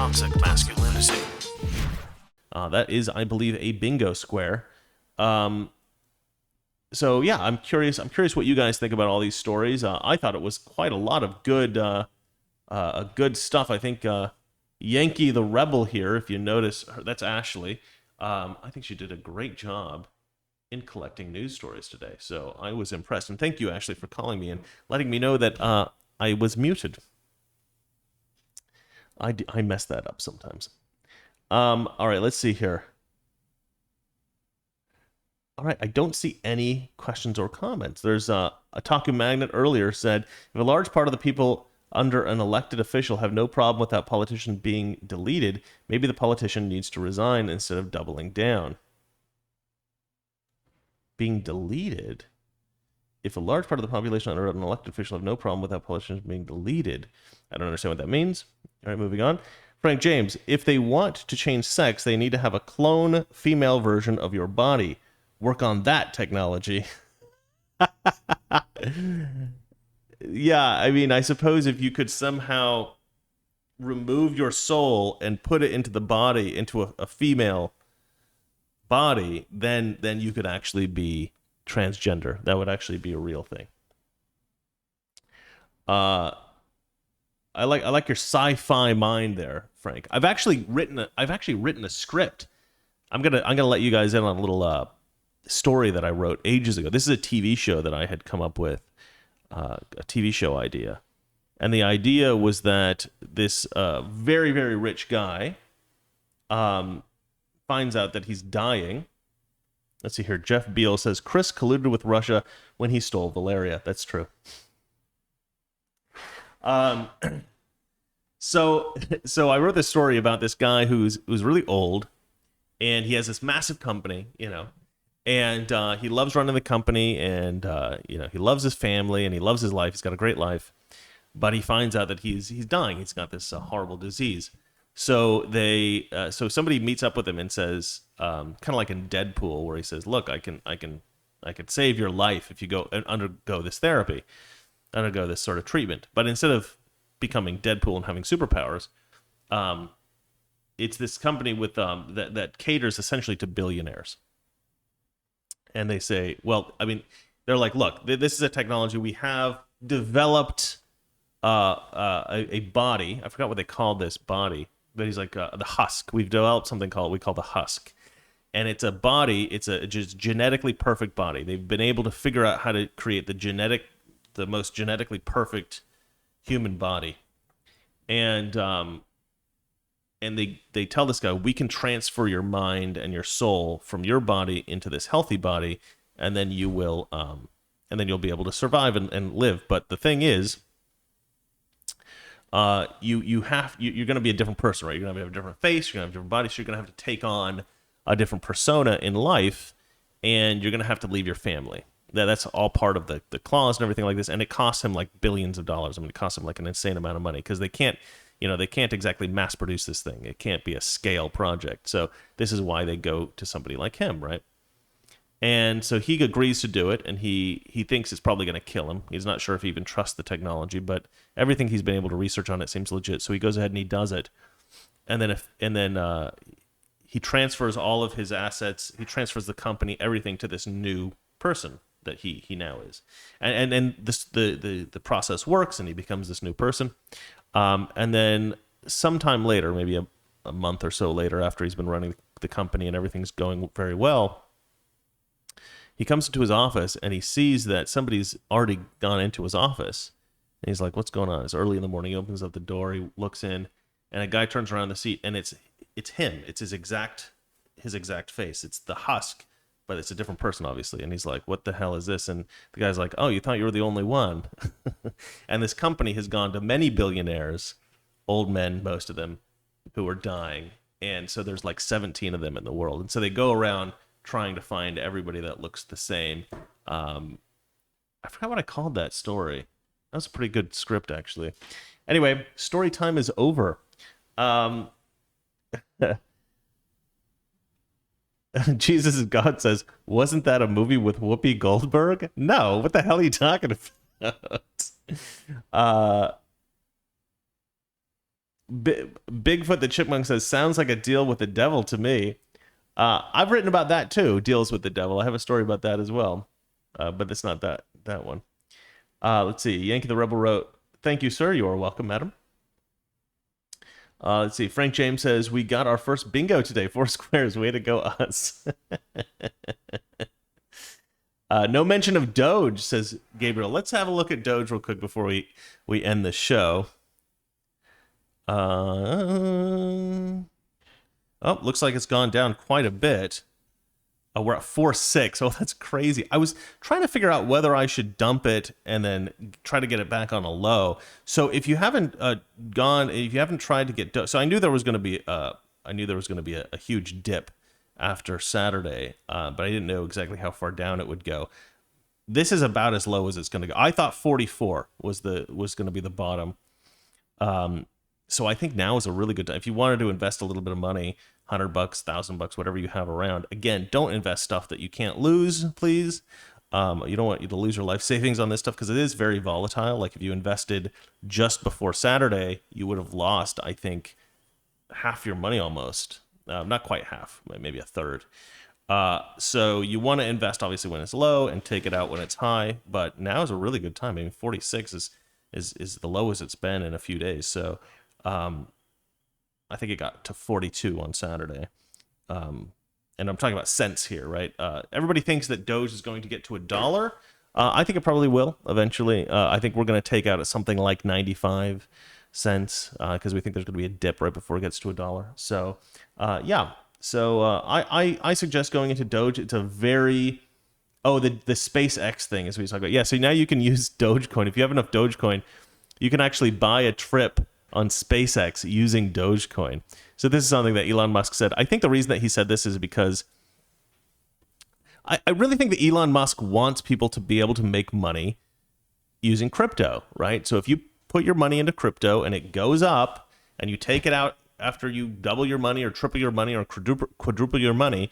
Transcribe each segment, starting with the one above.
toxic masculinity. That is, I believe, a bingo square. So yeah, I'm curious. I'm curious what you guys think about all these stories. I thought it was quite a lot of good stuff. I think Yankee the Rebel here, if you notice, that's Ashley. I think she did a great job in collecting news stories today. So I was impressed, and thank you, Ashley, for calling me and letting me know that I was muted. I mess that up sometimes. All right, let's see here. All right, I don't see any questions or comments. There's a Taku Magnet earlier said, if a large part of the people under an elected official have no problem with that politician being deleted, maybe the politician needs to resign instead of doubling down. Being deleted? If a large part of the population under an elected official have no problem with that politician being deleted, I don't understand what that means. All right, moving on. Frank James, if they want to change sex, they need to have a clone female version of your body. Work on that technology. Yeah, I mean, I suppose if you could somehow remove your soul and put it into the body, into a female body, then you could actually be transgender. That would actually be a real thing. I like your sci-fi mind there, Frank. I've actually written a script. I'm gonna let you guys in on a little story that I wrote ages ago. This is a TV show that I had come up with, a TV show idea, and the idea was that this very, very rich guy finds out that he's dying. Let's see here. Jeff Beal says Chris colluded with Russia when he stole Valeria. That's true. So I wrote this story about this guy who's really old, and he has this massive company, and he loves running the company, and he loves his family and he loves his life. He's got a great life, but he finds out that he's dying. He's got this horrible disease. So so somebody meets up with him and says, kind of like in Deadpool, where he says, "Look, I can save your life if you go and undergo this therapy, undergo this sort of treatment." But instead of becoming Deadpool and having superpowers, it's this company with that caters essentially to billionaires. And they say, well, I mean, they're like, look, this is a technology. We have developed a body. I forgot what they called this body, but he's like the husk. We've developed something we call the husk. And it's a body. It's a just genetically perfect body. They've been able to figure out how to create the most genetically perfect human body. And they tell this guy, we can transfer your mind and your soul from your body into this healthy body, and then you'll be able to survive and live. But the thing is, you're going to be a different person, right? You're going to have a different face, you're going to have a different body, so you're going to have to take on a different persona in life, and you're going to have to leave your family. That's all part of the clause and everything like this, and it costs him like billions of dollars. I mean, it costs him like an insane amount of money because they can't exactly mass produce this thing. It can't be a scale project. So this is why they go to somebody like him, right? And so he agrees to do it, and he thinks it's probably going to kill him. He's not sure if he even trusts the technology, but everything he's been able to research on it seems legit. So he goes ahead and he does it, and then he transfers all of his assets. He transfers the company, everything, to this new person that he now is, and the process works, and he becomes this new person. And then sometime later, maybe a month or so later, after he's been running the company and everything's going very well, he comes into his office and he sees that somebody's already gone into his office. And he's like, what's going on? It's early in the morning. He opens up the door. He looks in, and a guy turns around the seat, and it's him. It's his exact face. It's the husk, but it's a different person, obviously. And he's like, what the hell is this? And the guy's like, oh, you thought you were the only one. And this company has gone to many billionaires, old men, most of them, who are dying. And so there's like 17 of them in the world. And so they go around trying to find everybody that looks the same. I forgot what I called that story. That was a pretty good script, actually. Anyway, story time is over. Jesus is God says, wasn't that a movie with Whoopi Goldberg? No, what the hell are you talking about? Bigfoot the Chipmunk says, sounds like a deal with the devil to me. I've written about that too, deals with the devil. I have a story about that as well, but it's not that one. Let's see. Yankee the Rebel wrote, thank you, sir. You are welcome, madam. Let's see. Frank James says, we got our first bingo today. 4 squares. Way to go, us. No mention of Doge, says Gabriel. Let's have a look at Doge real quick before we end the show. Oh, looks like it's gone down quite a bit. We're at 4.6. Oh, that's crazy. I was trying to figure out whether I should dump it and then try to get it back on a low. So if you haven't tried to get, so I knew there was going to be, a huge dip after Saturday, but I didn't know exactly how far down it would go. This is about as low as it's going to go. I thought 44 was going to be the bottom. So I think now is a really good time. If you wanted to invest a little bit of money, $100, $1,000, whatever you have around. Again, don't invest stuff that you can't lose, please. You don't want you to lose your life savings on this stuff because it is very volatile. Like if you invested just before Saturday, you would have lost, I think, half your money almost. Not quite half, maybe a third. So you want to invest obviously when it's low and take it out when it's high. But now is a really good time. I mean, 46 is the lowest it's been in a few days. So I think it got to 42 on Saturday. And I'm talking about cents here, right? Everybody thinks that Doge is going to get to $1. I think it probably will eventually. I think we're going to take out at something like 95 cents because we think there's going to be a dip right before it gets to $1. So, yeah. So I suggest going into Doge. It's a very... Oh, the SpaceX thing is what he's talking about. Yeah, so now you can use Dogecoin. If you have enough Dogecoin, you can actually buy a trip on SpaceX using Dogecoin. So this is something that Elon Musk said. I think the reason that he said this is because I really think that Elon Musk wants people to be able to make money using crypto, right? So if you put your money into crypto and it goes up and you take it out after you double your money or triple your money or quadruple your money,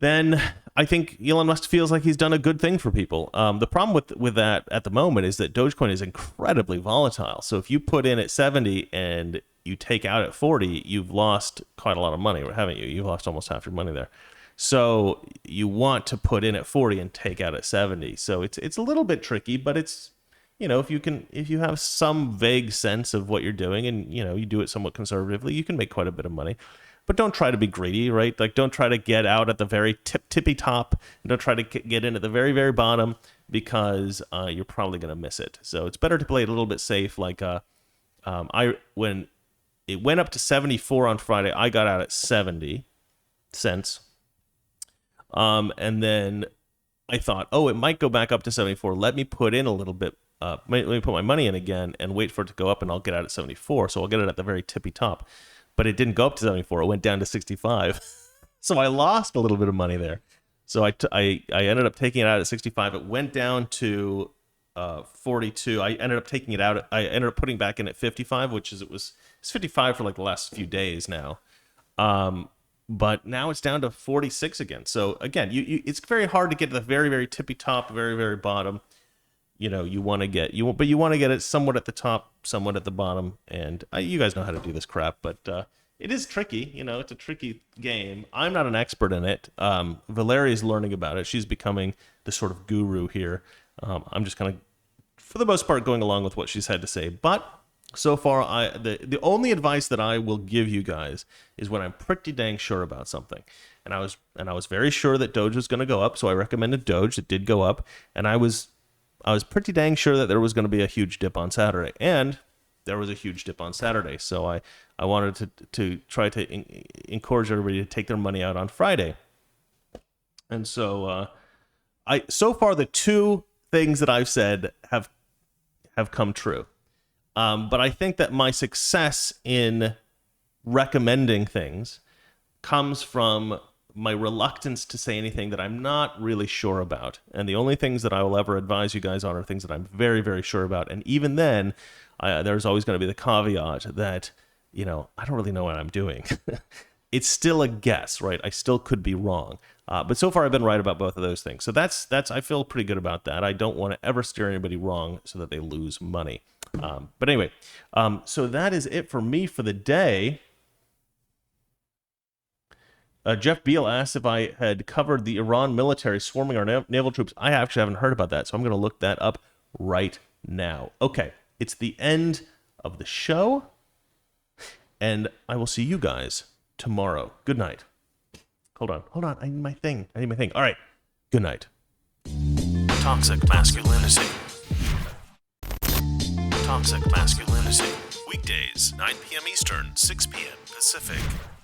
then I think Elon Musk feels like he's done a good thing for people. The problem with that at the moment is that Dogecoin is incredibly volatile. So if you put in at 70 and you take out at 40, you've lost quite a lot of money, haven't you? You've lost almost half your money there. So you want to put in at 40 and take out at 70. So it's a little bit tricky, but it's, if you have some vague sense of what you're doing and, you do it somewhat conservatively, you can make quite a bit of money. But don't try to be greedy, right? Like, don't try to get out at the very tippy top. And don't try to get in at the very, very bottom because you're probably going to miss it. So it's better to play it a little bit safe. Like, when it went up to 74 on Friday, I got out at 70 cents. And then I thought, it might go back up to 74. Let me put in a little bit. Let me put my money in again and wait for it to go up, and I'll get out at 74. So I'll get it at the very tippy top. But it didn't go up to 74. It went down to 65. So I lost a little bit of money there. So I ended up taking it out at 65. It went down to 42. I ended up taking it out. I ended up putting back in at 55, it's 55 for like the last few days now. But now it's down to 46 again. So again, it's very hard to get to the very, very tippy top, very, very bottom. You want to get it somewhat at the top, somewhat at the bottom, and you guys know how to do this crap, but it is tricky. It's a tricky game. I'm not an expert in it. Valeria's learning about it. She's becoming the sort of guru here. I'm just kind of, for the most part, going along with what she's had to say. But so far, the only advice that I will give you guys is when I'm pretty dang sure about something. And I was very sure that Doge was going to go up, so I recommended Doge. It did go up, and I was pretty dang sure that there was going to be a huge dip on Saturday, and there was a huge dip on Saturday. So I wanted to try to encourage everybody to take their money out on Friday. And so so far the two things that I've said have come true. But I think that my success in recommending things comes from my reluctance to say anything that I'm not really sure about. And the only things that I will ever advise you guys on are things that I'm very, very sure about. And even then, there's always going to be the caveat that, I don't really know what I'm doing. It's still a guess, right? I still could be wrong. But so far I've been right about both of those things. So that's I feel pretty good about that. I don't want to ever steer anybody wrong so that they lose money. But anyway, so that is it for me for the day. Jeff Beal asked if I had covered the Iran military swarming our naval troops. I actually haven't heard about that, so I'm going to look that up right now. Okay, it's the end of the show, and I will see you guys tomorrow. Good night. Hold on. I need my thing. All right. Good night. Toxic Masculinity. Toxic Masculinity. Weekdays, 9 p.m. Eastern, 6 p.m. Pacific.